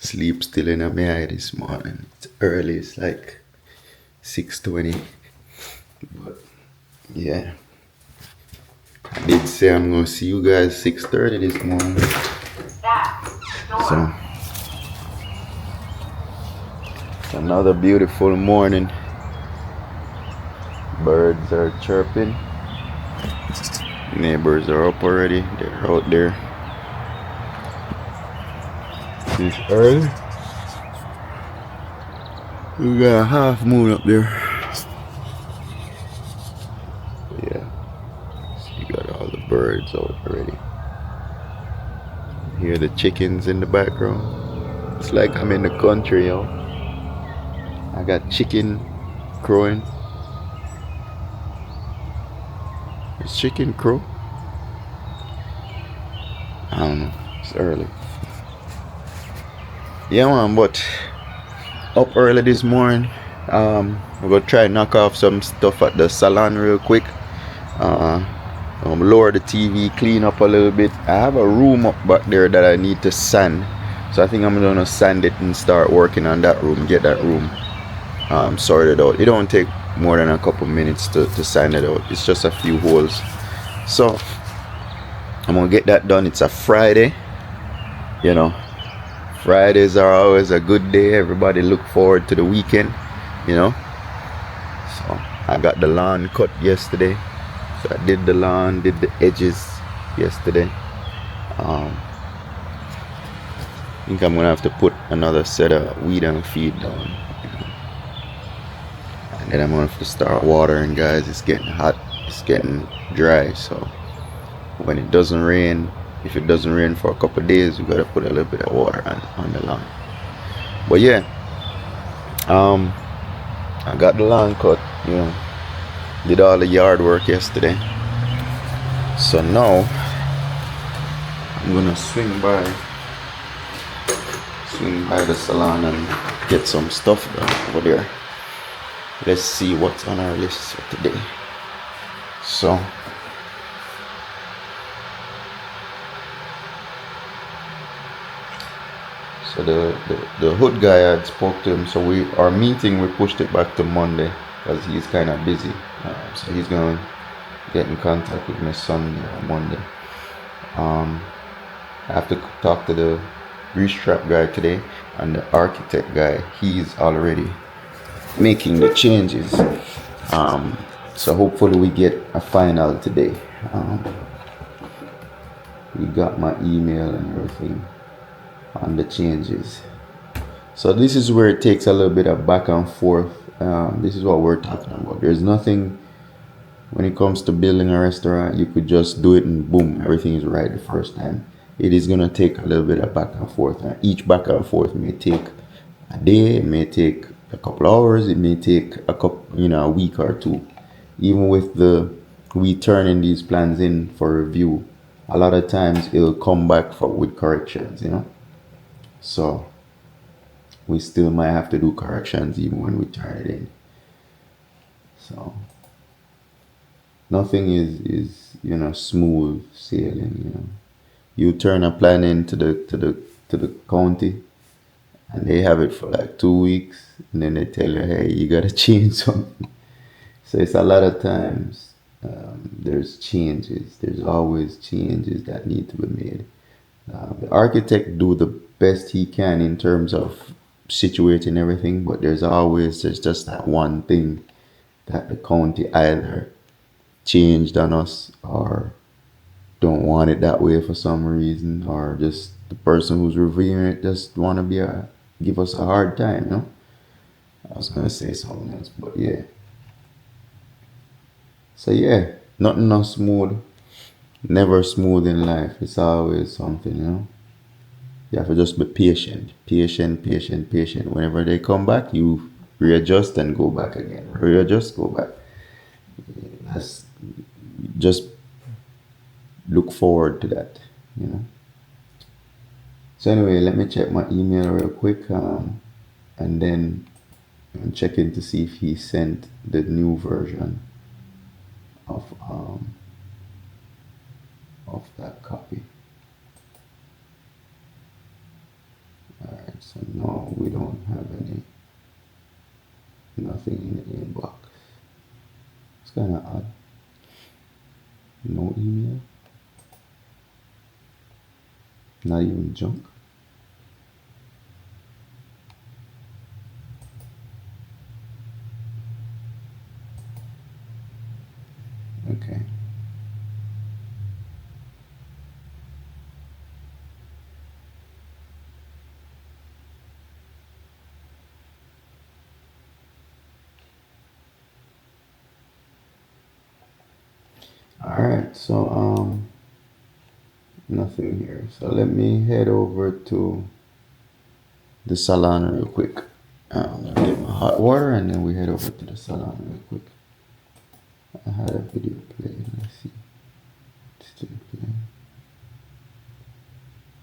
Sleep still in my eye this morning. It's early. It's like 6:20. But yeah, I did say I'm gonna see you guys 6:30 this morning. So it's another beautiful morning. Birds are chirping. Neighbors are up already. They're out there. It's early. We got a half moon up there. Yeah, so you got all the birds out already. Hear the chickens in the background. It's like I'm in the country, yo. I got chicken crowing. It's chicken crow. I don't know. It's early. Yeah, man, but up early this morning. We're gonna try and knock off some stuff at the salon real quick. Uh, Lower the TV, clean up a little bit. I have a room up back there that I need to sand. So I think I'm gonna sand it and start working on that room, get that room sorted out. It don't take more than a couple minutes to sand it out. It's just a few holes. So I'm gonna get that done. It's a Friday, you know. Fridays are always a good day. Everybody look forward to the weekend, you know. So I got the lawn cut yesterday. So I did the lawn, did the edges yesterday. I think I'm gonna have to put another set of weed and feed down. And then I'm gonna have to start watering, guys. It's getting hot, it's getting dry. So when it doesn't rain, if it doesn't rain for a couple of days, we gotta put a little bit of water on the lawn. But yeah, I got the lawn cut, you know. Did all the yard work yesterday. So now I'm gonna swing by the salon and get some stuff done over there. Let's see what's on our list for today. So the hood guy, I had spoke to him. So our meeting, we pushed it back to Monday because he's kind of busy. So he's gonna get in contact with my son on Monday. I have to talk to the restrap guy today, and the architect guy, he's already making the changes. So hopefully we get a final today. We got my email and everything on the changes. So this is where it takes a little bit of back and forth. This is what we're talking about. There's nothing, when it comes to building a restaurant, you could just do it and boom, everything is right the first time. It is gonna take a little bit of back and forth, and each back and forth may take a day, it may take a couple hours, it may take a week or two. Even with we turning these plans in for review, a lot of times it'll come back with corrections, you know. So we still might have to do corrections even when we turn it in. So nothing is smooth sailing, you know. You turn a plan in to the county, and they have it for like 2 weeks, and then they tell you, hey, you gotta change something. So it's a lot of times there's changes. There's always changes that need to be made. The architect do the best he can in terms of situating everything, but there's just that one thing that the county either changed on us or don't want it that way for some reason, or just the person who's reviewing it just want to give us a hard time, you know. I was gonna say something else, but yeah. So yeah, nothing no smooth, never smooth in life. It's always something, you know. You have to just be patient, patient. Whenever they come back, you readjust and go back again. Readjust, go back. That's just look forward to that, you know. So anyway, let me check my email real quick, and then I'm checking to see if he sent the new version of that copy. Alright, So no, we don't have nothing in the inbox. It's kind of odd. No email. Not even junk. Okay. Alright, so nothing here. So let me head over to the salon real quick. Get my hot water and then we head over to the salon real quick. I had a video played. Let's see. It's still playing.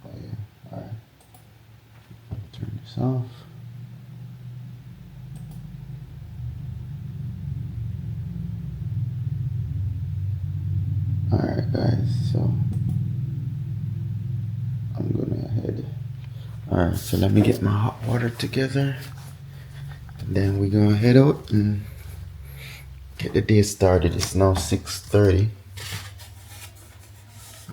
Oh yeah. Alright. Turn this off. Alright guys, so I'm gonna head. Alright, so let me get my hot water together. And then we're gonna head out and get the day started. It's now 6:30.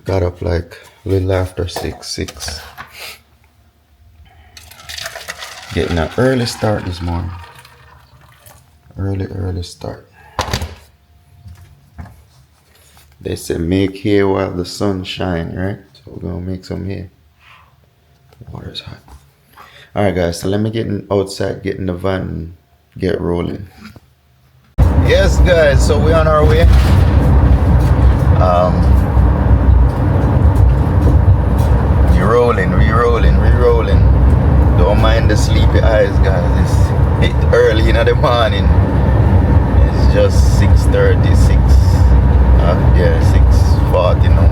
Got up like a little after 6. Getting an early start this morning. Early start. They said make hay while the sun shines, right? So we're gonna make some hay. The water's hot. Alright guys, so let me get outside, get in the van and get rolling. Yes guys, so we're on our way. We rolling. Don't mind the sleepy eyes guys. It's early in the morning. It's just 6:36. Yeah, 6:40 now.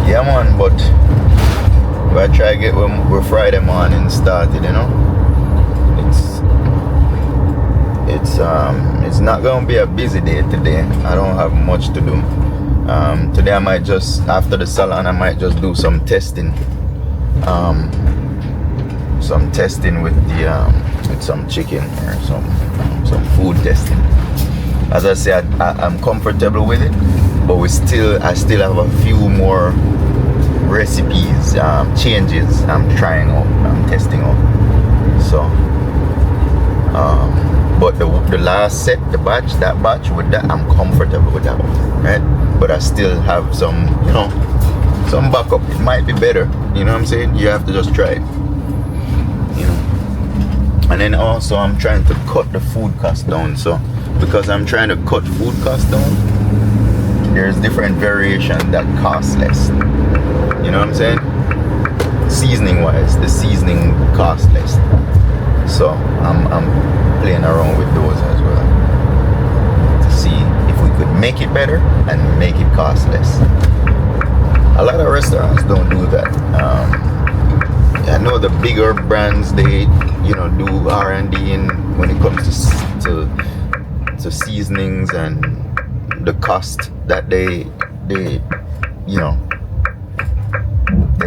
Yeah man, but I try to get we're Friday morning started, you know. It's not gonna be a busy day today. I don't have much to do. Today I might just, after the salon, I might just do some testing. Some testing with some chicken or some food testing. As I said, I'm comfortable with it, but I still have a few more recipes, changes I'm trying out, I'm testing out. So, but the last set, that batch with that, I'm comfortable with that one, right? But I still have some, some backup. It might be better, you know what I'm saying? You have to just try it, And then also I'm trying to cut the food cost down. So because I'm trying to cut food cost down, there's different variation that cost less. You know what I'm saying? Seasoning wise, the seasoning costs less. So I'm playing around with those as well to see if we could make it better and make it cost less. A lot of restaurants don't do that. I know the bigger brands, they do R&D in when it comes to seasonings and the cost that they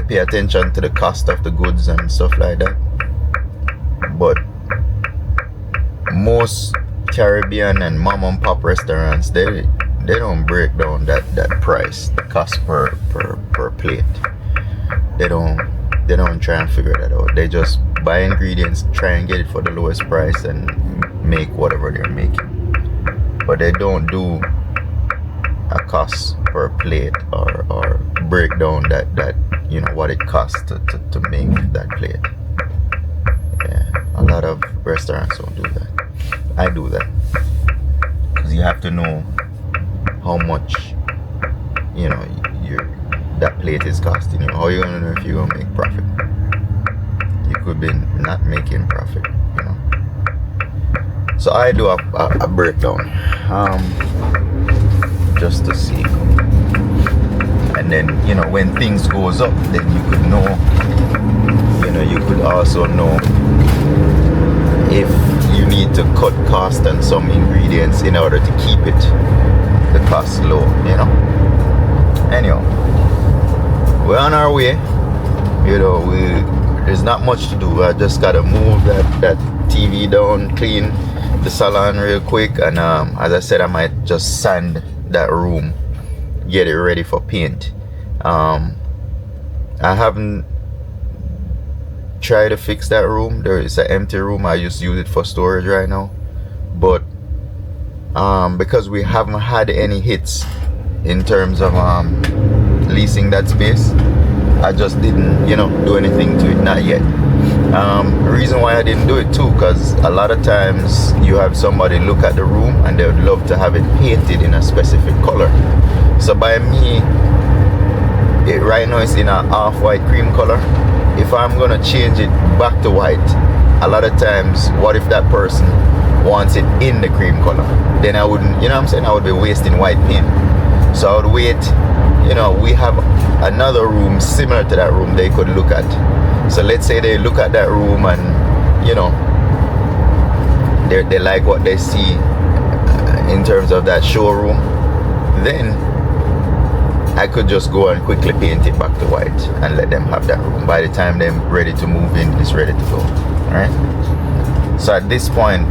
pay attention to the cost of the goods and stuff like that. But most Caribbean and mom and pop restaurants, they don't break down that price, the cost per plate. They don't try and figure that out. They just buy ingredients, try and get it for the lowest price and make whatever they're making. But they don't do a cost per plate or break down that what it costs to make that plate. Yeah, a lot of restaurants don't do that. I do that because you have to know how much that plate is costing you. How are you gonna know if you're gonna make profit? You could be not making profit, So I do a breakdown, just to see. And then when things goes up, then you could know. You could also know if you need to cut cost on some ingredients in order to keep the cost low. Anyhow, we're on our way. You know, there's not much to do. I just gotta move that TV down, clean the salon real quick, and as I said, I might just sand that room, get it ready for paint. I haven't tried to fix that room. There is an empty room. I just use it for storage right now, but because we haven't had any hits in terms of leasing that space, I just didn't, you know, do anything to it, not yet. The reason why I didn't do it too, because a lot of times you have somebody look at the room and they would love to have it painted in a specific color. So by me, right now it's in a off-white cream color. If I'm gonna change it back to white, a lot of times, what if that person wants it in the cream color? Then I wouldn't, you know what I'm saying, I would be wasting white paint. So I would wait. You know, we have another room similar to that room they could look at. So let's say they look at that room and, you know, they like what they see in terms of that showroom, then I could just go and quickly paint it back to white and let them have that room. By the time they're ready to move in, it's ready to go. Alright? So at this point,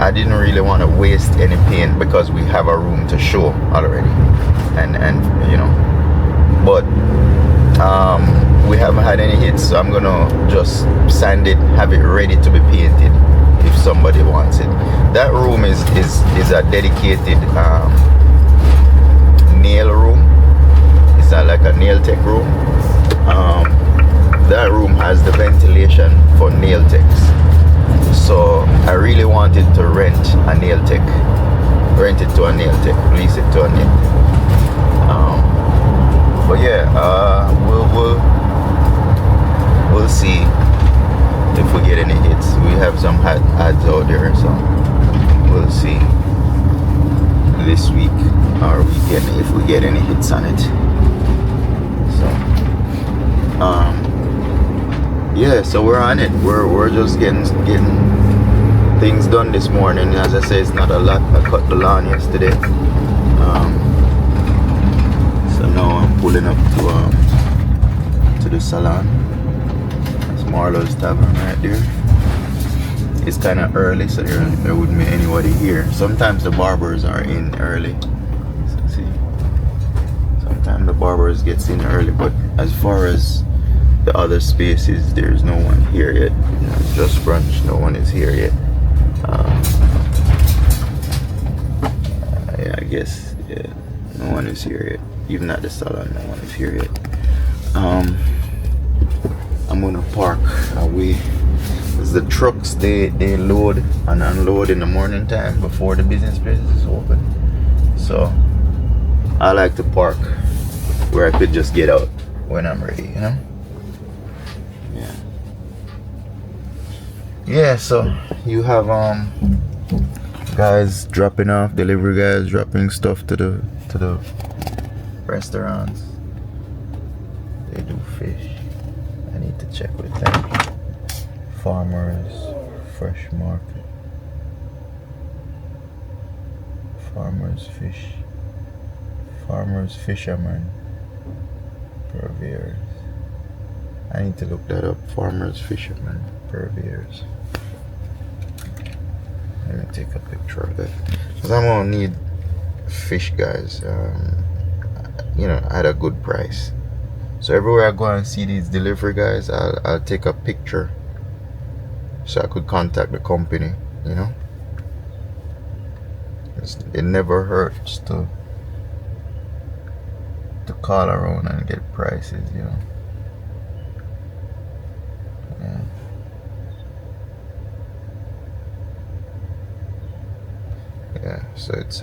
I didn't really want to waste any paint because we have a room to show already. And you know, but we haven't had any hits, so I'm gonna just sand it, have it ready to be painted if somebody wants it. That room is a dedicated nail room. It's not like a nail tech room. That room has the ventilation for nail techs. So I really wanted to rent a nail tech, rent it to a nail tech, lease it to a nail tech. But yeah, we'll see if we get any hits. We have some ads out there, so we'll see this week or weekend if we get any hits on it. So yeah, so we're on it. We're just getting things done this morning. As I say, it's not a lot. I cut the lawn yesterday. So now I'm pulling up to the salon. That's Marlo's Tavern right there. It's kind of early, so there wouldn't be anybody here. Sometimes the barbers are in early. So see, sometimes the barbers gets in early, but as far as the other spaces, there's no one here yet. You know, it's just brunch. No one is here yet. Yeah, I guess, yeah, no one is here yet. Even at the salon, no one is here yet. I'm gonna park away. Because the trucks, they load and unload in the morning time before the business places is open. So I like to park where I could just get out when I'm ready, you know? Yeah, so you have guys dropping off, delivery guys dropping stuff to the restaurants. They do fish. I need to check with them. Farmers Fresh Market. Farmers Fish. Farmers Fishermen Purveyors. I need to look that up. Farmers Fishermen Purveyors. Let me take a picture of that, because I'm gonna need fish, guys. You know, at a good price. So everywhere I go and see these delivery guys, I'll take a picture so I could contact the company. You know, it never hurts to call around and get prices. You know. Yeah. Yeah, so it's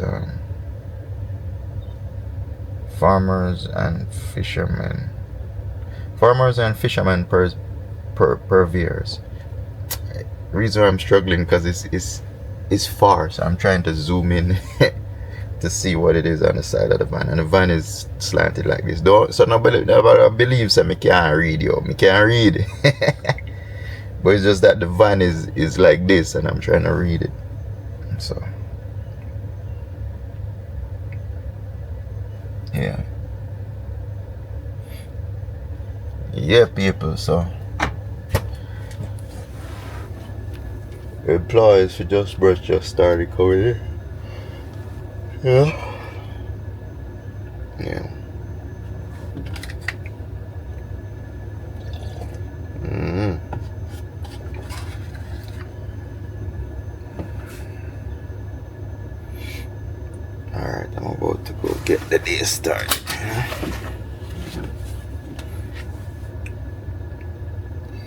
farmers and fishermen purveyors. Reason why I'm struggling, because it's far, so I'm trying to zoom in to see what it is on the side of the van, and the van is slanted like this. So nobody believes that me can't read, yo. Me can't read. But it's just that the van is like this, and I'm trying to read it. So Yeah, people, so employees for Just Brush just started coming in. Yeah. Yeah. Mm. Alright, I'm about to go get the day started.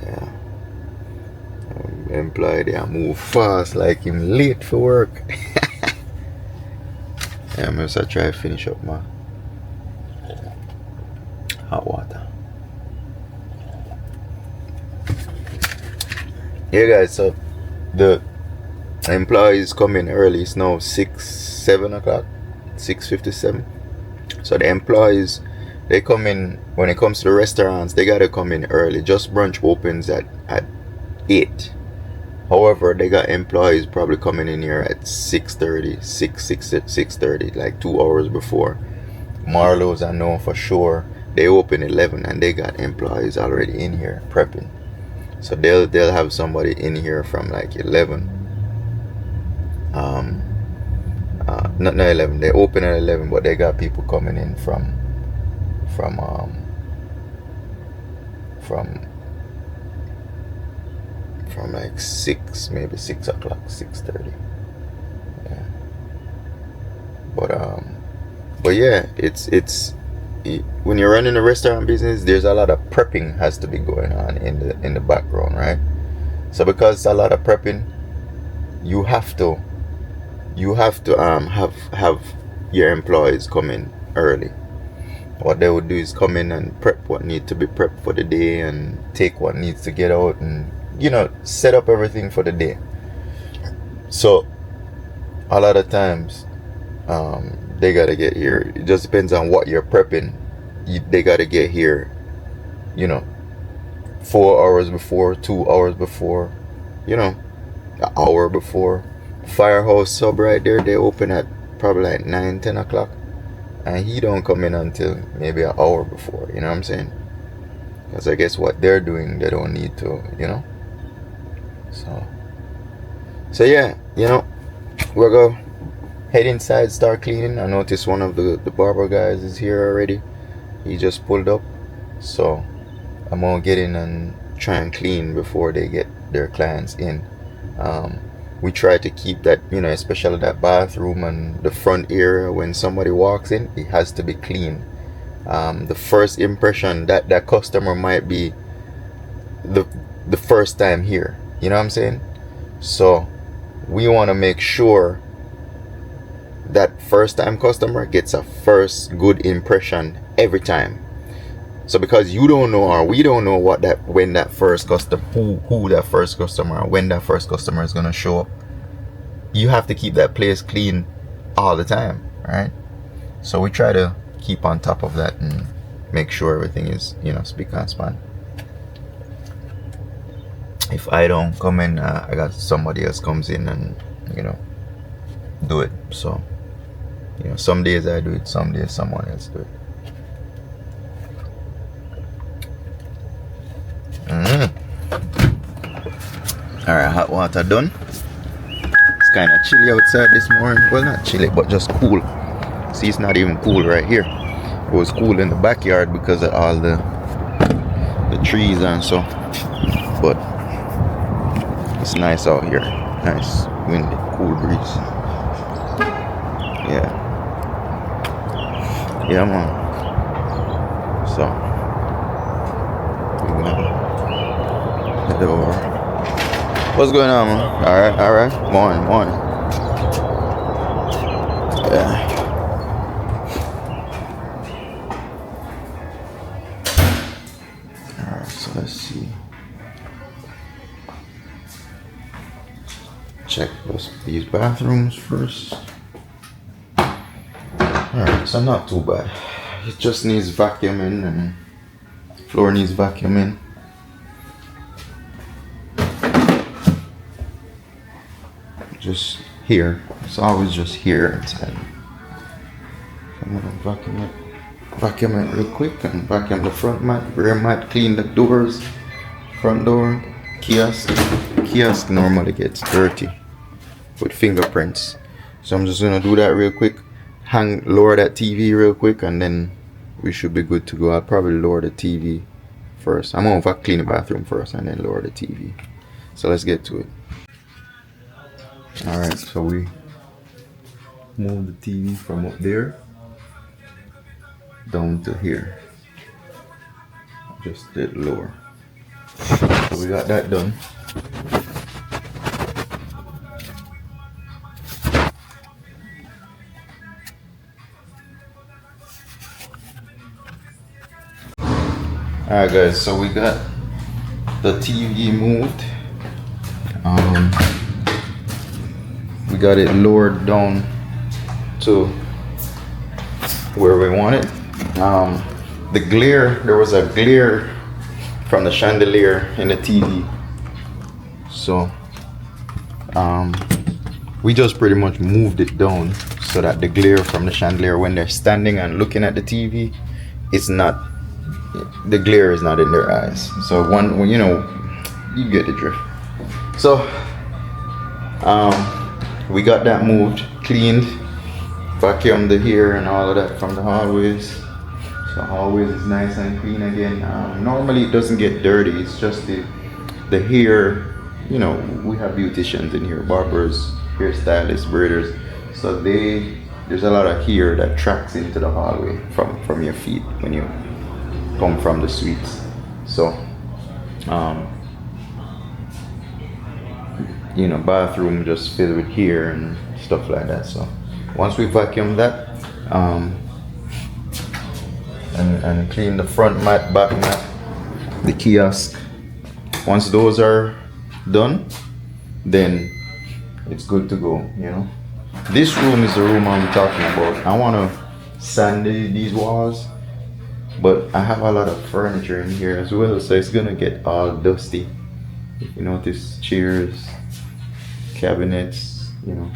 Yeah. Employee they move fast like him late for work. Yeah, I'm gonna try to finish up my hot water. Yeah guys, so the employees come in early. It's now 7 o'clock, 6:57. So the employees, they come in, when it comes to the restaurants, they gotta come in early. Just Brunch opens at 8. However, they got employees probably coming in here at 6:30, 6:30, like 2 hours before. Marlowe's, I know for sure, they open 11 and they got employees already in here prepping. So they'll have somebody in here from like 11. Not 11. They open at 11, but they got people coming in from like 6, maybe 6 o'clock, 6:30. Yeah. But yeah, it's when you're running a restaurant business, there's a lot of prepping has to be going on in the background, right? So because it's a lot of prepping, you have to have your employees come in early. What they would do is come in and prep what needs to be prepped for the day and take what needs to get out and set up everything for the day. So a lot of times they gotta get here. It just depends on what you're prepping. They gotta get here 4 hours before, 2 hours before, an hour before. Firehouse Sub right there, they open at probably like 9-10 o'clock, and he don't come in until maybe an hour before. You know what I'm saying? Because I guess what they're doing, they don't need to, so yeah, we're gonna head inside, start cleaning. I noticed one of the barber guys is here already. He just pulled up, so I'm gonna get in and try and clean before they get their clients in. We try to keep that, especially that bathroom and the front area, when somebody walks in, it has to be clean. The first impression that customer might be the first time here, you know what I'm saying? So we want to make sure that first time customer gets a first good impression every time. So because you don't know, or we don't know when that first customer, who that first customer, or when that first customer is gonna show up, you have to keep that place clean all the time, right? So we try to keep on top of that and make sure everything is, speak and span. If I don't come in, I got somebody else comes in and do it. So some days I do it, some days someone else do it. Alright, hot water done. It's kind of chilly outside this morning. Well, not chilly, but just cool. See, it's not even cool right here. It was cool in the backyard because of all the trees and so. But it's nice out here. Nice, windy, cool breeze. Yeah. Yeah, man. So we're gonna head over. What's going on, man? Alright. Morning. Yeah. Alright, so let's see. Check these bathrooms first. Alright, so not too bad. It just needs vacuuming and floor needs vacuuming. Just here. It's always just here inside. I'm gonna vacuum it. vacuum it real quick and vacuum the front mat, rear mat, clean the doors, front door, kiosk. Kiosk normally gets dirty with fingerprints. So I'm just gonna do that real quick. Lower that TV real quick and then we should be good to go. I'll probably lower the TV first. I'm gonna clean the bathroom first and then lower the TV. So let's get to it. Alright, so we move the TV from up there down to here. Just did lower. So we got that done. Alright guys, so we got the TV moved. We got it lowered down to where we want it. The glare, there was a glare from the chandelier in the TV. So we just pretty much moved it down so that the glare from the chandelier when they're standing and looking at the TV, the glare is not in their eyes. So when you know, you get the drift. So we got that moved, cleaned, vacuumed the hair and all of that from the hallways. So the hallways is nice and clean again. Normally it doesn't get dirty, it's just the hair. You know, we have beauticians in here, barbers, hairstylists, braiders. So there's a lot of hair that tracks into the hallway from your feet when you come from the suites. So you know, bathroom just filled with hair and stuff like that. So once we vacuum that and clean the front mat, back mat, the kiosk, once those are done, then it's good to go. You know, this room is the room I'm talking about. I want to sand these walls, but I have a lot of furniture in here as well, so it's gonna get all dusty. If you notice, chairs, cabinets, you know,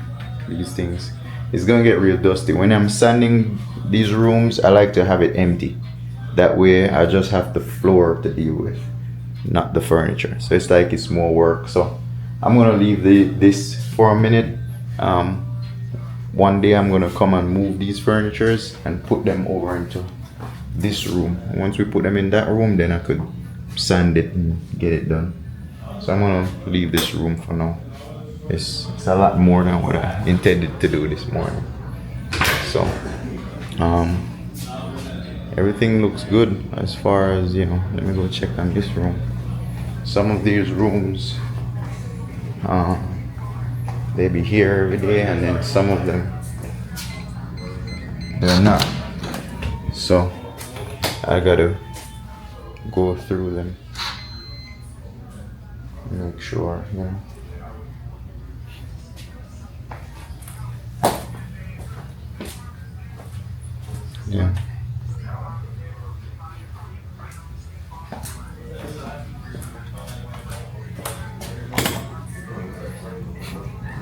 these things, it's gonna get real dusty. When I'm sanding these rooms, I like to have it empty. That way I just have the floor to deal with, not the furniture. So it's like it's more work. So I'm gonna leave this for a minute. One day I'm gonna come and move these furnitures and put them over into this room. Once we put them in that room, then I could sand it and get it done. So I'm gonna leave this room for now. It's a lot more than what I intended to do this morning. So everything looks good as far as, you know. Let me go check on this room. Some of these rooms they be here every day, and then some of them they're not. So I gotta go through them, make sure, you know. Yeah.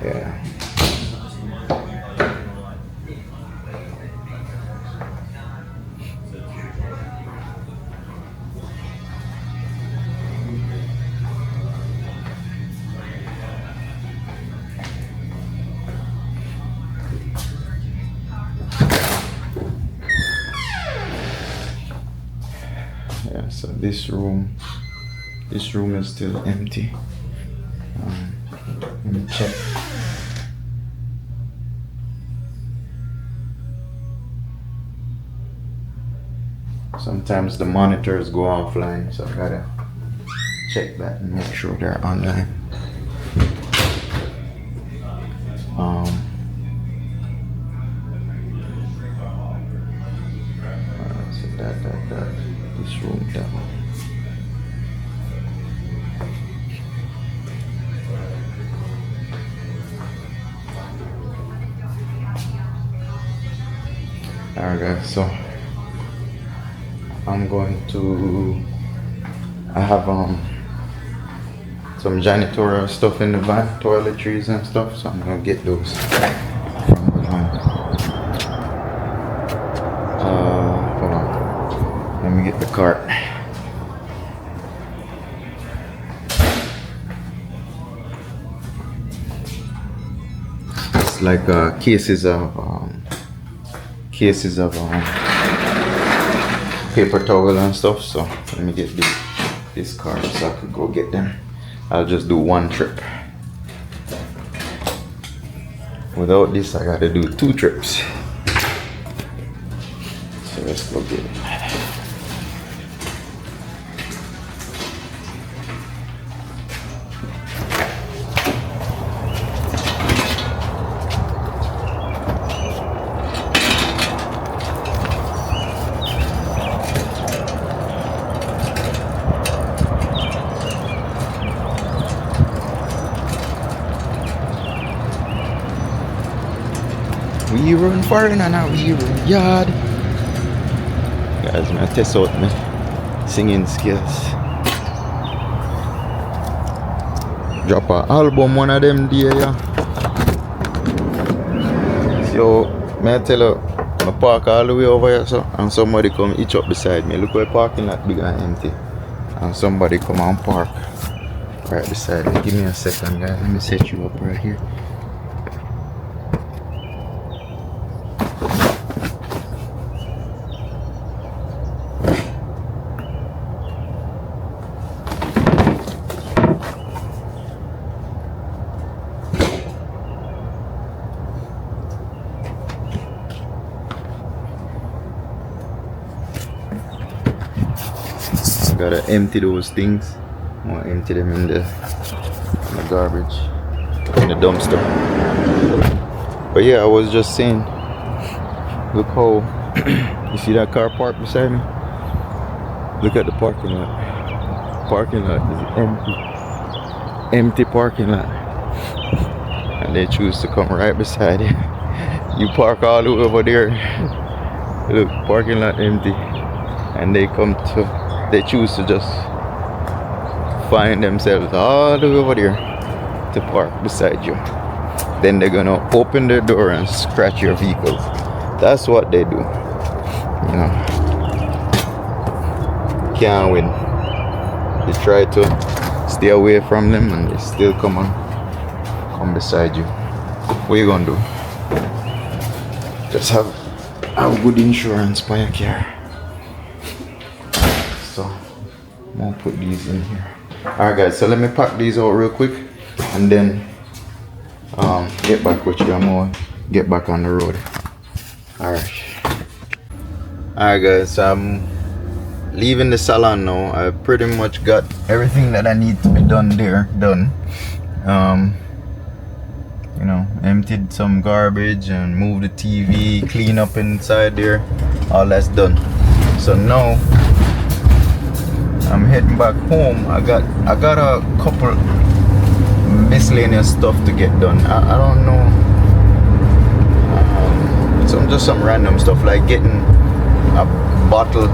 Yeah. Yeah, so this room is still empty. Let me check. Sometimes the monitors go offline, so I gotta check that and make sure they're online. So that this room down. Alright guys, so I'm going to, I have some janitorial stuff in the van, toiletries and stuff, so I'm gonna get those from the van. Hold on. cart. It's like cases of paper towel and stuff. So let me get this cart so I could go get them. I'll just do one trip. Without this, I gotta do 2 trips. So let's go get it. We run foreign and now we run yard. Guys, I'm gonna test out my singing skills. Drop an album one of them day, yeah. So, may I tell you, I park all the way over here, so, and somebody come hitch up beside me. Look where parking lot big and empty. And somebody come and park right beside me. Give me a second, guys. Let me set you up right here. Gotta empty those things. I'm gonna empty them in the garbage, in the dumpster. But yeah, I was just saying, look how you see that car parked beside me? Look at the parking lot. Parking lot is empty. Empty parking lot. And they choose to come right beside you. You park all the way over there. Look, parking lot empty. And they choose to just find themselves all the way over there to park beside you. Then they're gonna open their door and scratch your vehicles. That's what they do. You know, can't win. You try to stay away from them and they still come beside you. What you gonna do? Just have good insurance for your car. So I'm gonna put these in here. Alright guys, so let me pack these out real quick and then get back with you. I'm gonna get back on the road. Alright guys, so I'm leaving the salon now. I pretty much got everything that I need to be done there done. You know, emptied some garbage and moved the TV, clean up inside there. All that's done. So now I'm heading back home. I got a couple miscellaneous stuff to get done. I don't know, some random stuff like getting a bottle,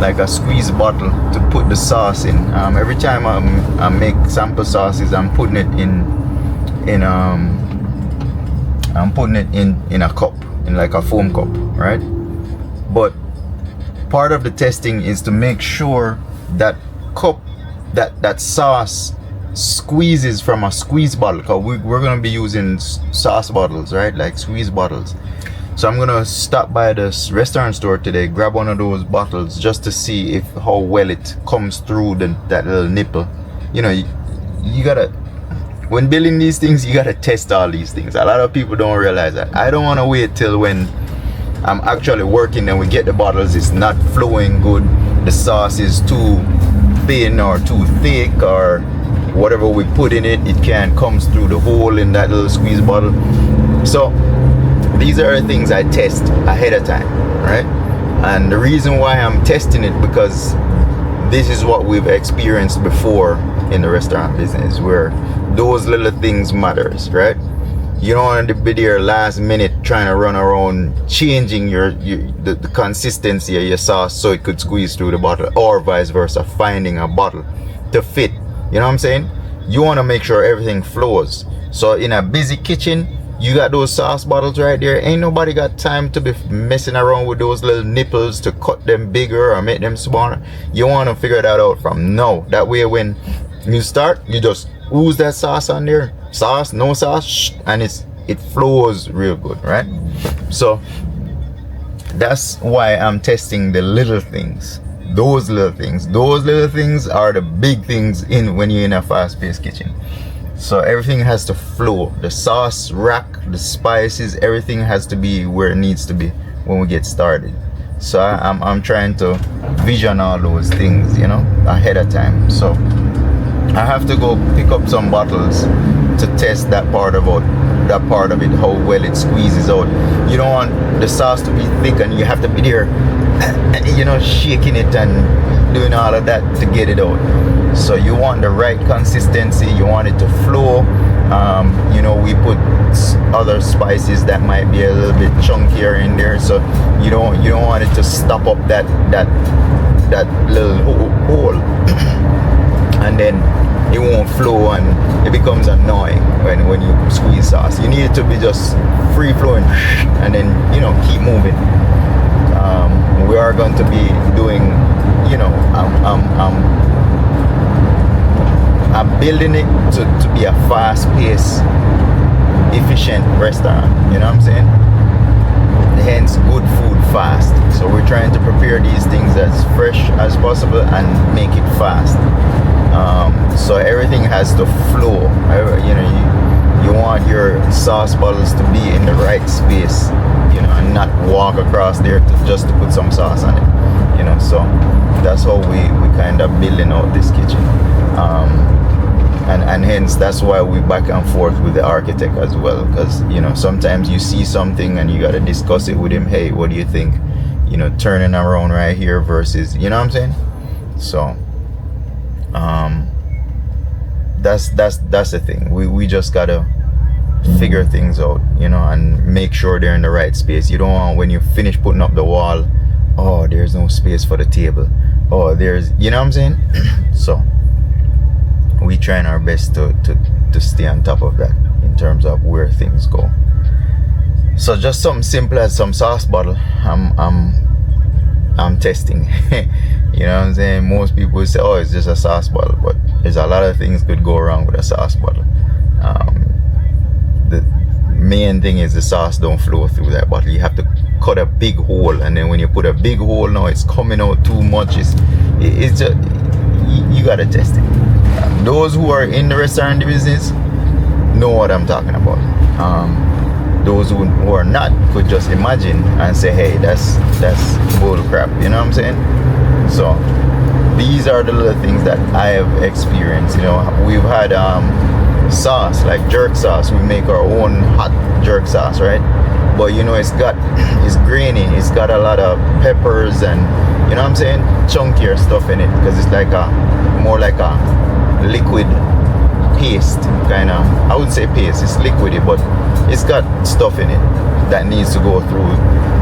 like a squeeze bottle to put the sauce in. Every time I make sample sauces, I'm putting it in a cup, in like a foam cup, right? But part of the testing is to make sure that cup, that sauce squeezes from a squeeze bottle, because we're gonna be using sauce bottles, right? Like squeeze bottles. So I'm gonna stop by this restaurant store today, grab one of those bottles just to see how well it comes through that little nipple. You know, you gotta, when building these things, you gotta test all these things. A lot of people don't realize that. I don't want to wait till when I'm actually working and we get the bottles, it's not flowing good, the sauce is too thin or too thick, or whatever we put in it, it can't come through the hole in that little squeeze bottle. So these are the things I test ahead of time, right? And the reason why I'm testing it, because this is what we've experienced before in the restaurant business, where those little things matters, right? You don't want to be there last minute trying to run around changing the consistency of your sauce so it could squeeze through the bottle, or vice versa, finding a bottle to fit. You know what I'm saying? You want to make sure everything flows. So in a busy kitchen, You got those sauce bottles right there. Ain't nobody got time to be messing around with those little nipples to cut them bigger or make them smaller. You want to figure that out from now. That way when you start, you just ooze that sauce on there. Sauce, no sauce, and it flows real good, right? So that's why I'm testing the little things. Those little things are the big things in when you're in a fast-paced kitchen. So everything has to flow. The sauce rack, the spices, everything has to be where it needs to be when we get started. So I'm trying to vision all those things, you know, ahead of time. So I have to go pick up some bottles to test that part of it, how well it squeezes out. You don't want the sauce to be thick and you have to be there, you know, shaking it and doing all of that to get it out. So you want the right consistency, you want it to flow. You know, we put other spices that might be a little bit chunkier in there, so you don't want it to stop up that little hole and then it won't flow and it becomes annoying when you squeeze sauce. You need it to be just free flowing and then, you know, keep moving. We are going to be doing, you know, I'm building it to be a fast-paced, efficient restaurant. You know what I'm saying? Hence, good food fast. So we're trying to prepare these things as fresh as possible and make it fast. So everything has to flow. You know, you want your sauce bottles to be in the right space, you know, and not walk across there just to put some sauce on it. You know, so that's how we kind of building out this kitchen. And hence that's why we back and forth with the architect as well, because, you know, sometimes you see something and you got to discuss it with him. Hey, what do you think, you know, turning around right here versus, you know what I'm saying? So that's the thing. We just gotta figure things out, you know, and make sure they're in the right space. You don't want, when you finish putting up the wall, oh, there's no space for the table, oh, there's, you know what I'm saying? So we trying our best to stay on top of that in terms of where things go. So just something simple as some sauce bottle, I'm testing. You know what I'm saying? Most people say, oh, it's just a sauce bottle, but there's a lot of things could go wrong with a sauce bottle. The main thing is the sauce don't flow through that bottle. You have to cut a big hole, and then when you put a big hole, now it's coming out too much. It's just, you gotta test it. Those who are in the restaurant business know what I'm talking about. Those who are not could just imagine and say, hey, that's bull crap, you know what I'm saying? So these are the little things that I have experienced. You know, we've had sauce, like jerk sauce. We make our own hot jerk sauce, right? But you know, it's grainy, it's got a lot of peppers and, you know what I'm saying, chunkier stuff in it, because it's like more like a liquid paste kind of. I wouldn't say paste, it's liquidy, but it's got stuff in it that needs to go through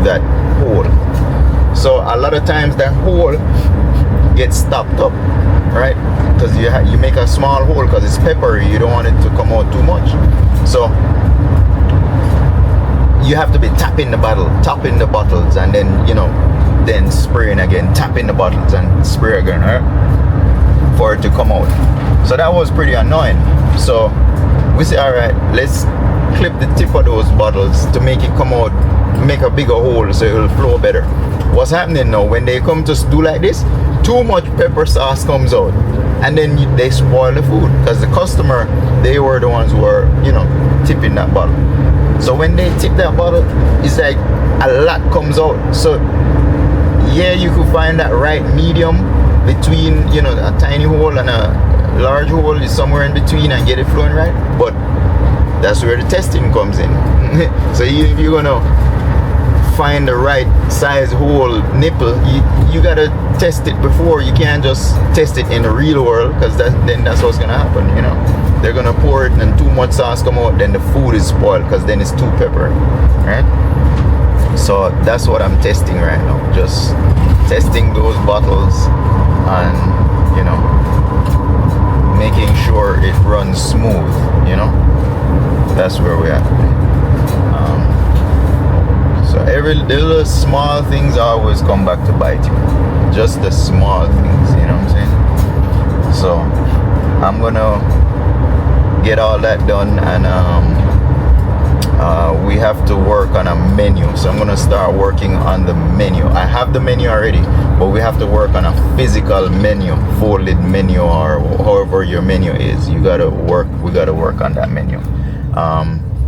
that hole. So a lot of times that hole gets stopped up, right? Because you make a small hole because it's peppery. You don't want it to come out too much. So you have to be tapping the bottles, and then, you know, then spraying again, tapping the bottles and spray again, right? For it to come out. So that was pretty annoying. So we say, all right, let's clip the tip of those bottles to make it come out, make a bigger hole so it will flow better. What's happening now, when they come to do like this, too much pepper sauce comes out, and then they spoil the food, because the customer, they were the ones who were, you know, tipping that bottle. So when they tip that bottle, it's like a lot comes out. So yeah, you could find that right medium between, you know, a tiny hole and a large hole is somewhere in between, and get it flowing right. But that's where the testing comes in. So if you're gonna find the right size hole nipple, you gotta test it before. You can't just test it in the real world, because then that's what's gonna happen, you know. They're gonna pour it and too much sauce come out, then the food is spoiled because then it's too peppery, right? So that's what I'm testing right now, just testing those bottles and, you know, making sure it runs smooth, you know. That's where we're at. the little small things always come back to bite you. Just the small things, you know what I'm saying? So I'm gonna get all that done, and we have to work on a menu. So I'm gonna start working on the menu. I have the menu already, but we have to work on a physical menu, folded menu, or however your menu is. We gotta work on that menu.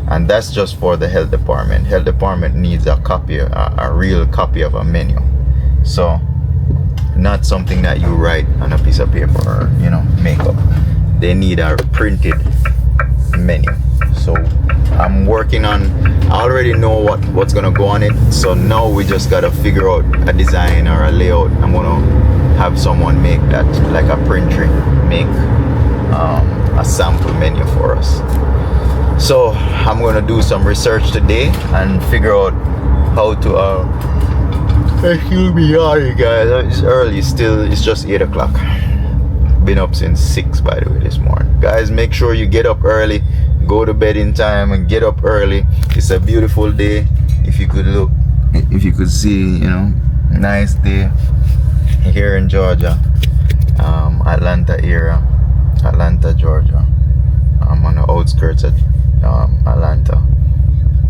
And that's just for the health department. Health department needs a copy, a real copy of a menu. So not something that you write on a piece of paper or, you know, make up. They need a printed menu. So I'm working on, I already know what's gonna go on it. So now we just gotta figure out a design or a layout. I'm gonna have someone make that, like a printer, make a sample menu for us. So I'm gonna do some research today and figure out how to excuse me, sorry guys, it's early still. It's just 8 o'clock. Been up since 6, by the way, this morning. Guys, make sure you get up early, go to bed in time, and get up early. It's a beautiful day. If you could look, if you could see, you know, nice day here in Georgia, Atlanta area, Atlanta, Georgia. I'm on the outskirts of Atlanta,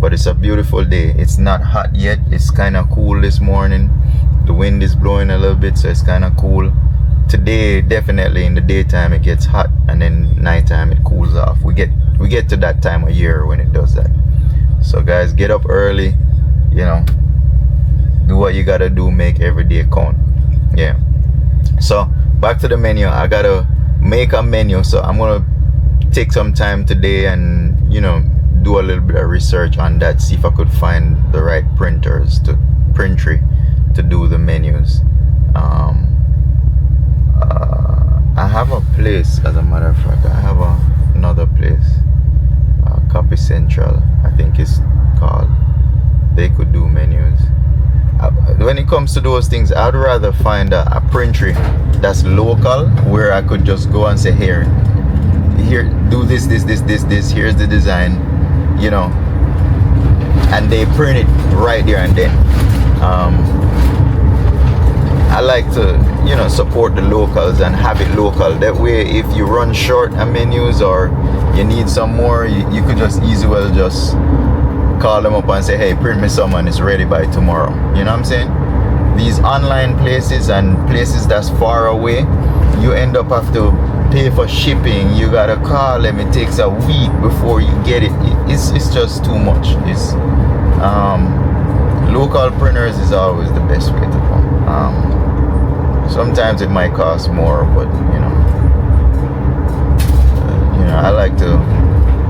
but it's a beautiful day. It's not hot yet. It's kind of cool this morning. The wind is blowing a little bit, so it's kind of cool. Today, definitely in the daytime it gets hot, and then nighttime it cools off. We get to that time of year when it does that. So guys, get up early, you know, do what you gotta do, make every day count. Yeah. So back to the menu. I gotta make a menu, so I'm gonna take some time today and, you know, do a little bit of research on that, see if I could find the right printers to to do the menus. I have a place, as a matter of fact, I have another place, Copy Central, I think it's called. They could do menus. When it comes to those things, I'd rather find a printer that's local, where I could just go and say, here, do this, here's the design, you know, and they print it right there and then. I like to, you know, support the locals and have it local. That way, if you run short on menus or you need some more, you could just easily well just call them up and say, hey, print me some and it's ready by tomorrow. You know what I'm saying? These online places and places that's far away, you end up have to pay for shipping. You gotta call them. It takes a week before you get it. It's just too much. It's local printers is always the best way to go. Sometimes it might cost more, but you know, I like to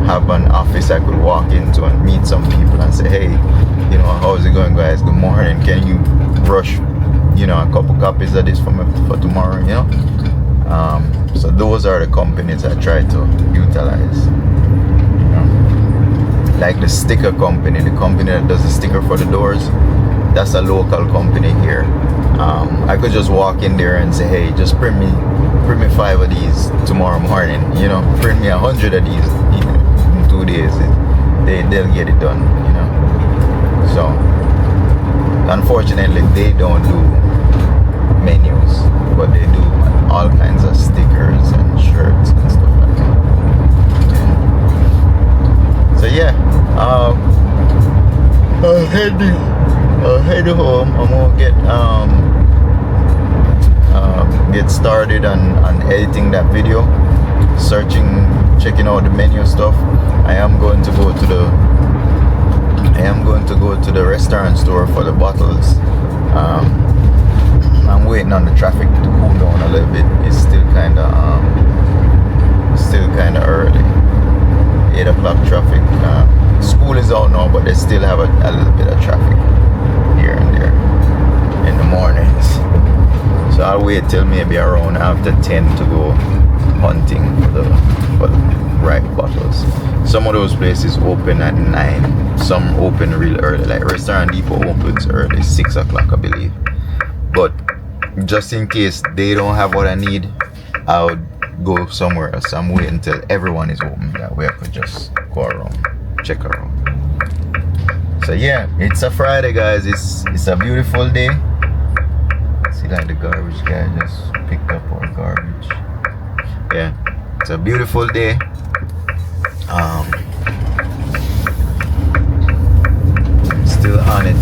have an office I could walk into and meet some people and say, hey, you know, how's it going, guys? Good morning. Can you rush, you know, a couple copies of this for tomorrow? You know. So those are the companies I try to utilize. You know? Like the sticker company, the company that does the sticker for the doors, that's a local company here. I could just walk in there and say, hey, just print me 5 of these tomorrow morning. You know, print me 100 of these in 2 days. They'll get it done. You know. So unfortunately, they don't do menus, but they do all kinds of stickers and shirts and stuff like that. Yeah. So yeah, I'll head home. I'm gonna get started on editing that video, checking out the menu stuff. I am going to go to the restaurant store for the bottles. I'm waiting on the traffic to cool down a little bit. It's still kind of early. 8 o'clock traffic. School is out now, but they still have a little bit of traffic here and there in the mornings. So I'll wait till maybe around after 10 to go hunting for the right bottles. Some of those places open at 9. Some open real early. Like Restaurant Depot opens early, 6 o'clock, I believe. But just in case they don't have what I need, I would go somewhere else. I'm waiting until everyone is open. That way I could just go around, check around. So yeah, it's a Friday, guys. It's a beautiful day. See, like the garbage guy just picked up our garbage. Yeah, it's a beautiful day. Still on it.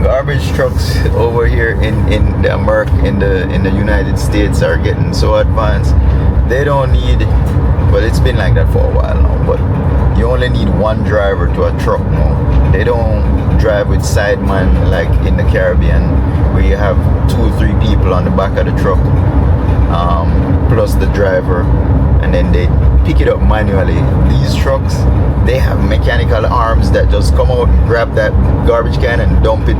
Garbage trucks over here in the United States are getting so advanced. They don't need, well, it's been like that for a while now, but you only need one driver to a truck now. They don't drive with sideman like in the Caribbean, where you have 2 or 3 people on the back of the truck, plus the driver, and then they pick it up manually. These trucks, they have mechanical arms that just come out, grab that garbage can and dump it.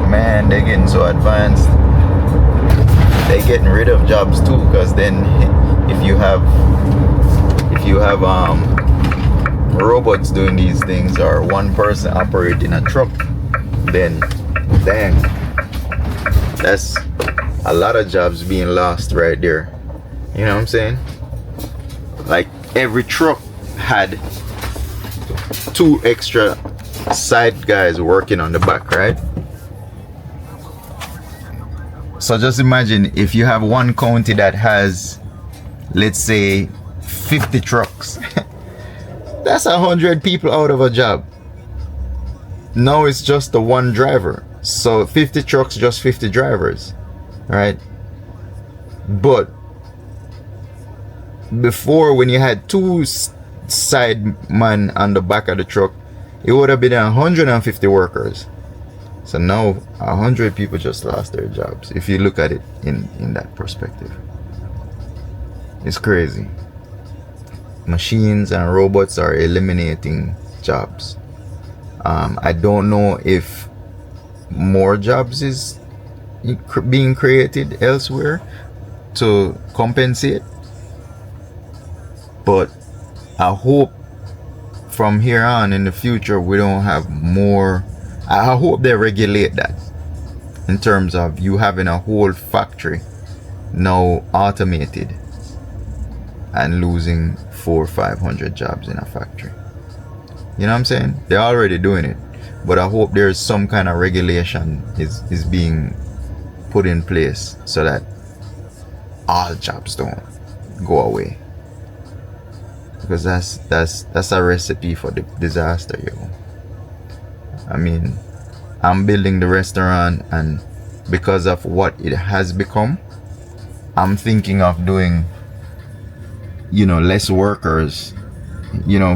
Man, they're getting so advanced. They're getting rid of jobs too, because then if you have robots doing these things, or one person operating a truck, then dang, that's a lot of jobs being lost right there. You know what I'm saying? Like every truck had 2 extra side guys working on the back, right? So just imagine if you have one county that has, let's say, 50 trucks. That's 100 people out of a job. Now it's just the one driver. So 50 trucks, just 50 drivers, right? But before, when you had 2 side man on the back of the truck, it would have been 150 workers. So now 100 people just lost their jobs, if you look at it in that perspective. It's crazy. Machines and robots are eliminating jobs. I don't know if more jobs is being created elsewhere to compensate, but I hope from here on in the future we don't have more. I hope they regulate that, in terms of you having a whole factory now automated and losing 400 or 500 jobs in a factory. You know what I'm saying? They're already doing it, but I hope there's some kind of regulation is being put in place so that all jobs don't go away, because that's a recipe for the disaster, yo. I mean, I'm building the restaurant, and because of what it has become, I'm thinking of doing, less workers.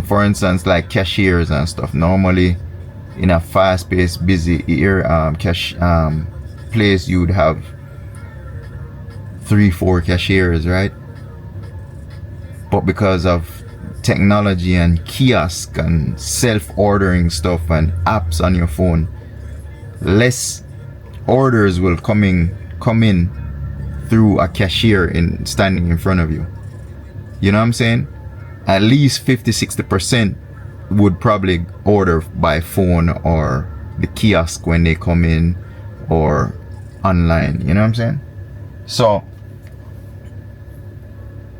For instance, like cashiers and stuff. Normally, in a fast-paced, busy place, you would have 3-4 cashiers, right? But because of technology and kiosk and self-ordering stuff and apps on your phone, less orders will come in through a cashier standing in front of you. You know what I'm saying? At least 50-60% would probably order by phone or the kiosk when they come in, or online. You know what I'm saying? So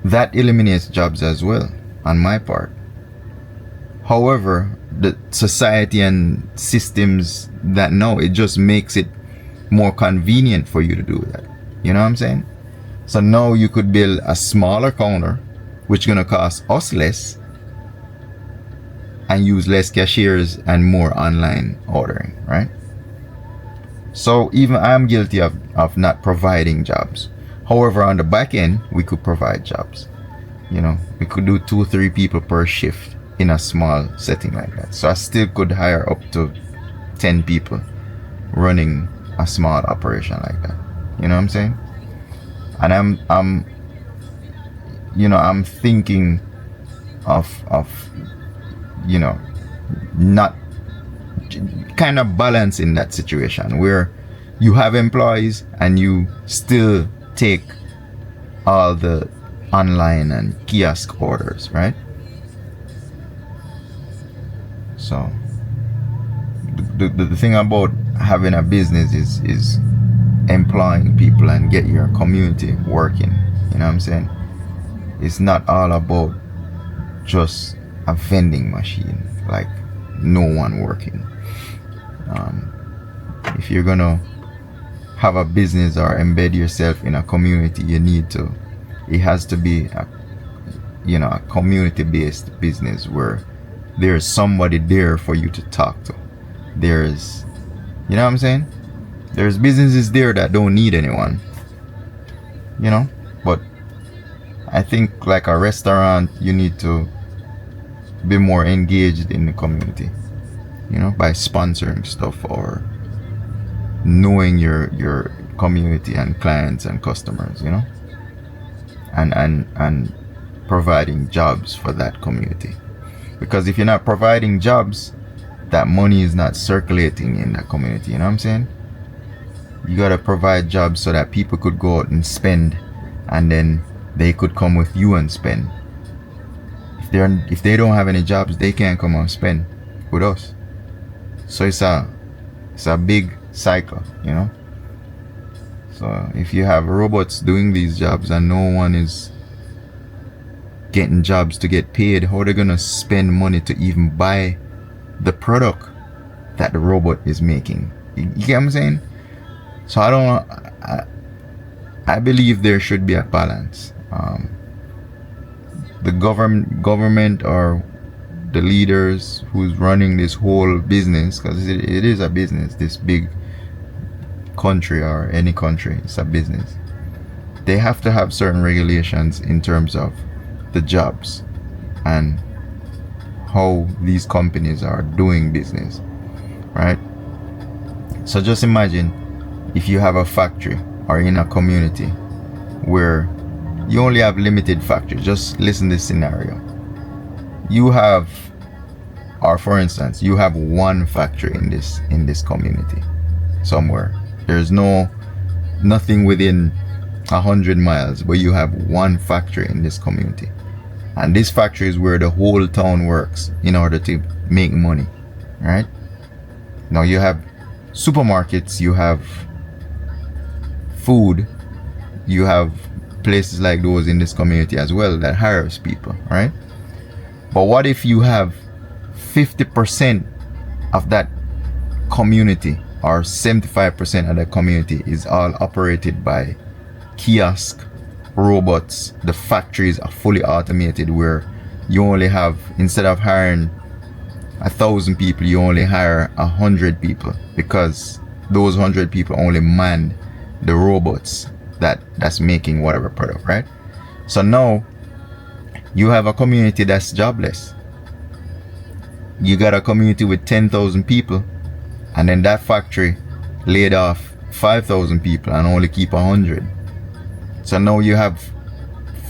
that eliminates jobs as well on my part. However, the society and systems that now, it just makes it more convenient for you to do that. You know what I'm saying? So now you could build a smaller counter, which is gonna cost us less, and use less cashiers and more online ordering, right? So even I'm guilty of not providing jobs. However, on the back end, we could provide jobs. We could do 2 or 3 people per shift in a small setting like that. So I still could hire up to 10 people running a small operation like that. You know what I'm saying? And I'm thinking of not kind of balancing that situation where you have employees and you still take all the online and kiosk orders, right? So the thing about having a business is employing people and get your community working. You know what I'm saying? it's not all about just a vending machine, like no one working. If you're gonna have a business or embed yourself in a community, it has to be a community-based business where there's somebody there for you to talk to. There's, you know what I'm saying? There's businesses there that don't need anyone, but I think like a restaurant, you need to be more engaged in the community, by sponsoring stuff or knowing your community and clients and customers, and providing jobs for that community. Because if you're not providing jobs, that money is not circulating in that community, you know what I'm saying? You gotta provide jobs so that people could go out and spend, and then they could come with you and spend. If they don't have any jobs, they can't come and spend with us. So it's a big cycle, So if you have robots doing these jobs and no one is getting jobs to get paid, how are they gonna spend money to even buy the product that the robot is making? You get what I'm saying? So I believe there should be a balance. The government or the leaders who's running this whole business, because it is a business, this big country or any country, it's a business. They have to have certain regulations in terms of the jobs and how these companies are doing business, right? So just imagine if you have a factory or in a community where you only have limited factories. Just listen to this scenario. For instance, you have one factory in this community somewhere. There's nothing within 100 miles, but you have one factory in this community. And this factory is where the whole town works in order to make money, right? Now you have supermarkets, you have food, you have places like those in this community as well that hires people, right? But what if you have 50% of that community or 75% of the community is all operated by kiosk robots? The factories are fully automated where you only have, instead of hiring 1,000 people, you only hire 100 people, because those 100 people only man the robots that's making whatever product, right? So now you have a community that's jobless. You got a community with 10,000 people, and then that factory laid off 5,000 people and only keep 100. So now you have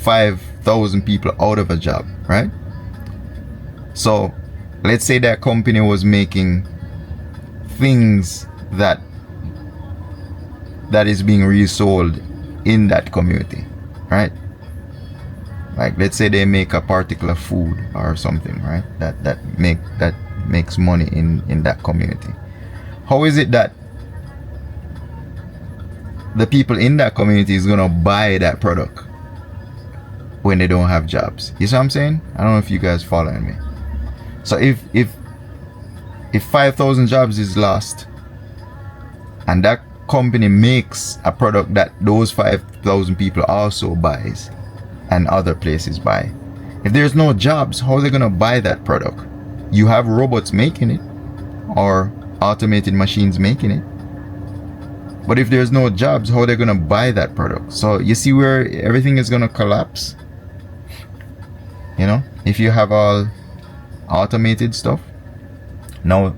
5,000 people out of a job, right? So let's say that company was making things that is being resold in that community, right? Like let's say they make a particular food or something, right? That makes money in that community. How is it that the people in that community is gonna buy that product when they don't have jobs? You see what I'm saying? I don't know if you guys following me. So if 5,000 jobs is lost and that company makes a product that those 5,000 people also buys and other places buy, if there's no jobs, how are they gonna buy that product? You have robots making it or automated machines making it, but if there's no jobs, how are they gonna buy that product? So you see where everything is gonna collapse, if you have all automated stuff. Now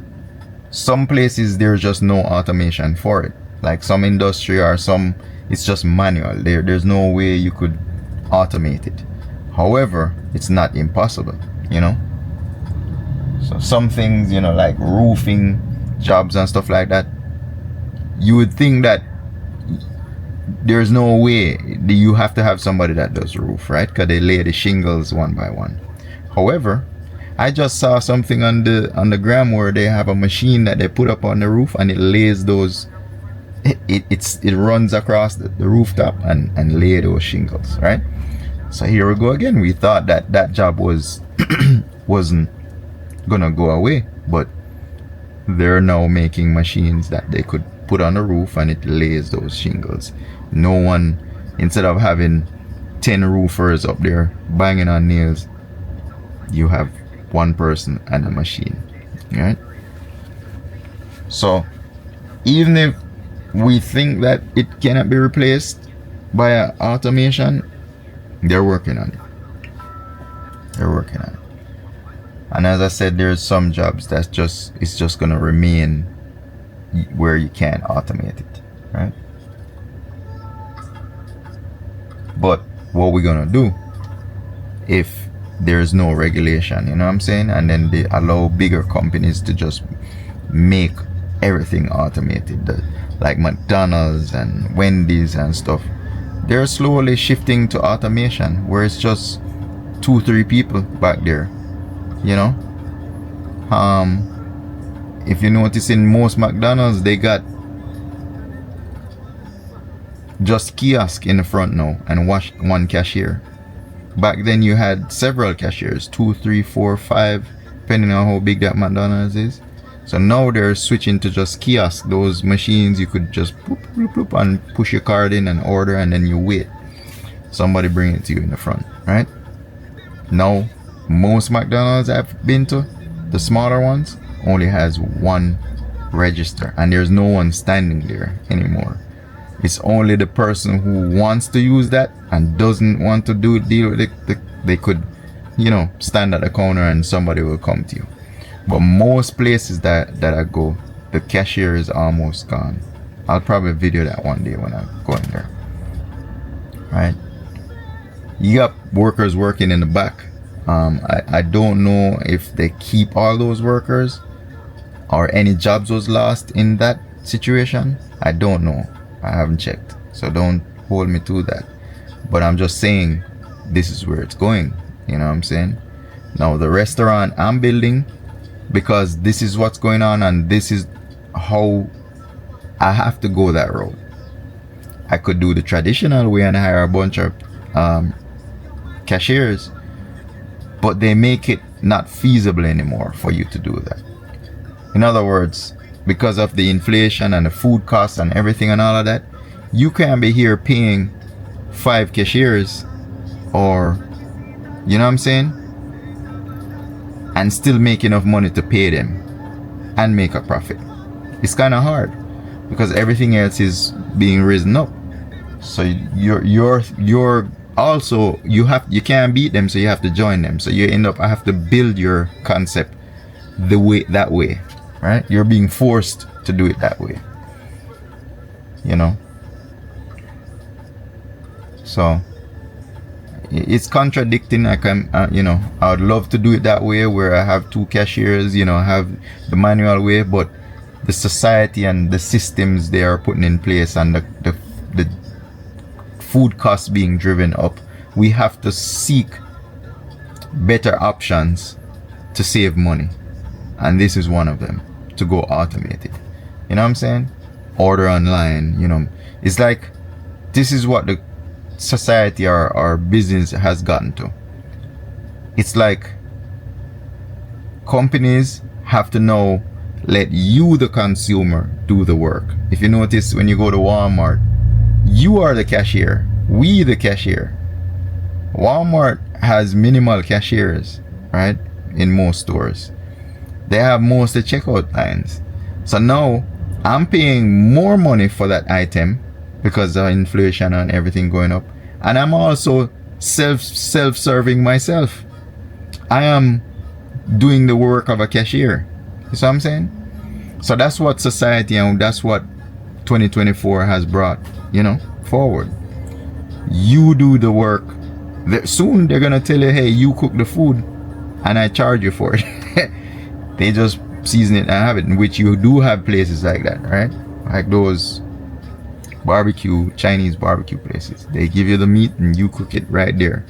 some places there's just no automation for it, like some industry or some, it's just manual. There's no way you could automate it. However, it's not impossible, so some things, like roofing jobs and stuff like that, you would think that there's no way you have to have somebody that does roof, right? Because they lay the shingles one by one. However, I just saw something on the gram where they have a machine that they put up on the roof and it lays those, it runs across the rooftop and lay those shingles, right? So here we go again. We thought that that job wasn't gonna go away, but they're now making machines that they could put on the roof and it lays those shingles. No one, instead of having 10 roofers up there banging on nails, you have one person and a machine, right? So even if we think that it cannot be replaced by automation, they're working on it. They're working on it. And as I said, there's some jobs that's just gonna remain where you can't automate it, right? But what we're gonna do if there's no regulation, you know what I'm saying? And then they allow bigger companies to just make everything automated, like McDonald's and Wendy's and stuff. They're slowly shifting to automation where it's just 2-3 people back there, you know. If you notice, in most McDonald's they got just kiosk in the front now and one cashier. Back then you had several cashiers, 2, 3, 4, 5, depending on how big that McDonald's is. So now they're switching to just kiosk, those machines you could just boop, boop, boop, and push your card in and order, and then you wait. Somebody bring it to you in the front, right? Now, most McDonald's I've been to, the smaller ones, only has one register, and there's no one standing there anymore. It's only the person who wants to use that and doesn't want to deal with it. They could, you know, stand at the counter and somebody will come to you. But most places that I go, the cashier is almost gone. I'll probably video that one day when I go in there. Right? You got workers working in the back. I don't know if they keep all those workers or any jobs was lost in that situation. I don't know. I haven't checked, so don't hold me to that. But I'm just saying this is where it's going. You know what I'm saying? Now the restaurant I'm building, because this is what's going on and this is how I have to go that road. I could do the traditional way and hire a bunch of cashiers, but they make it not feasible anymore for you to do that. In other words, because of the inflation and the food costs and everything and all of that, you can't be here paying 5 cashiers or, you know what I'm saying, and still make enough money to pay them and make a profit. It's kind of hard because everything else is being risen up. So you're also, you can't beat them, so you have to join them. So you end up, I have to build your concept that way, right? You're being forced to do it that way, you know. So it's contradicting. I can, you know, I would love to do it that way where I have 2 cashiers, you know, have the manual way, but the society and the systems they are putting in place and the food costs being driven up, we have to seek better options to save money, and this is one of them, to go automated. You know what I'm saying? Order online, you know. It's like, this is what the society or business has gotten to. It's like companies have to now let you, the consumer, do the work. If you notice, when you go to Walmart, you are the cashier, we the cashier. Walmart has minimal cashiers, right? In most stores they have most of the checkout lines. So now I'm paying more money for that item because of inflation and everything going up, and I'm also self-serving myself. I am doing the work of a cashier. You see what I'm saying? So that's what society and that's what 2024 has brought, you know, forward. You do the work. Soon they're gonna tell you, hey, you cook the food and I charge you for it. They just season it and have it, in which you do have places like that, right? Like those barbecue, Chinese barbecue places. They give you the meat and you cook it right there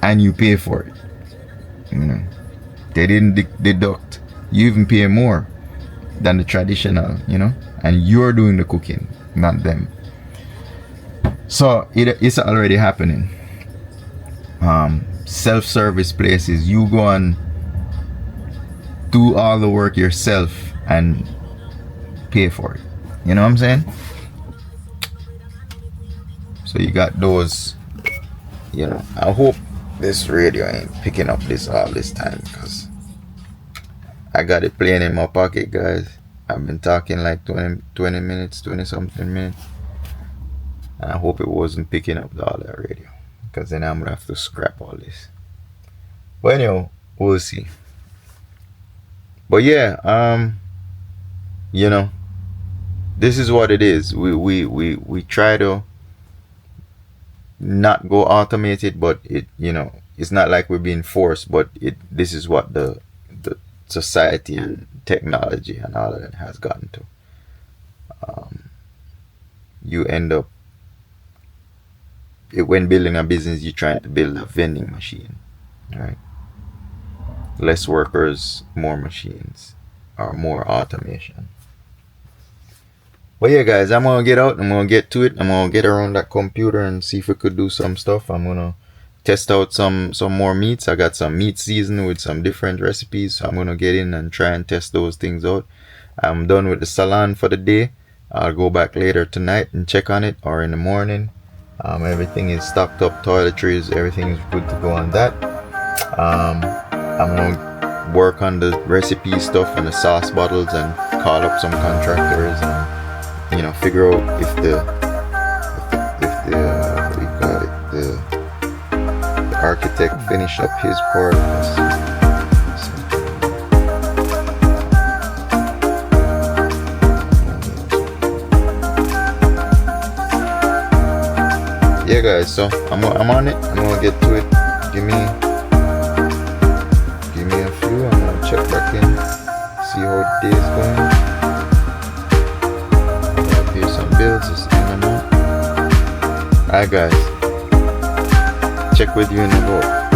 and you pay for it. You know, they didn't deduct. You even pay more than the traditional, you know, and you're doing the cooking, not them. So it's already happening. self-service places. You go and do all the work yourself and pay for it. You know what I'm saying? So you got those. You know, I hope this radio ain't picking up this all this time, because I got it playing in my pocket, guys. I've been talking like 20 minutes, 20 something minutes. And I hope it wasn't picking up all that radio, because then I'm gonna have to scrap all this. But anyway, we'll see. But yeah, you know, this is what it is. We try to not go automated, but it, you know, it's not like we're being forced, but this is what the society and technology and all of that has gotten to. You end up, when building a business, you're trying to build a vending machine, right? Less workers, more machines, or more automation. But yeah, guys, I'm gonna get out. I'm gonna get to it. I'm gonna get around that computer and see if we could do some stuff. I'm gonna test out some more meats. I got some meat season with some different recipes, so I'm gonna get in and try and test those things out. I'm done with the salon for the day. I'll go back later tonight and check on it, or in the morning. Everything is stocked up, toiletries, everything is good to go on that. I'm gonna work on the recipe stuff and the sauce bottles and call up some contractors and, you know, figure out if the what do you call it, the architect finish up his part. Yeah, guys, so I'm on it. I'm gonna get to it. Give me a few. I'm gonna check back in, see how the day is going. I'm gonna pay some bills this in a month. Alright, guys, check with you in a bit.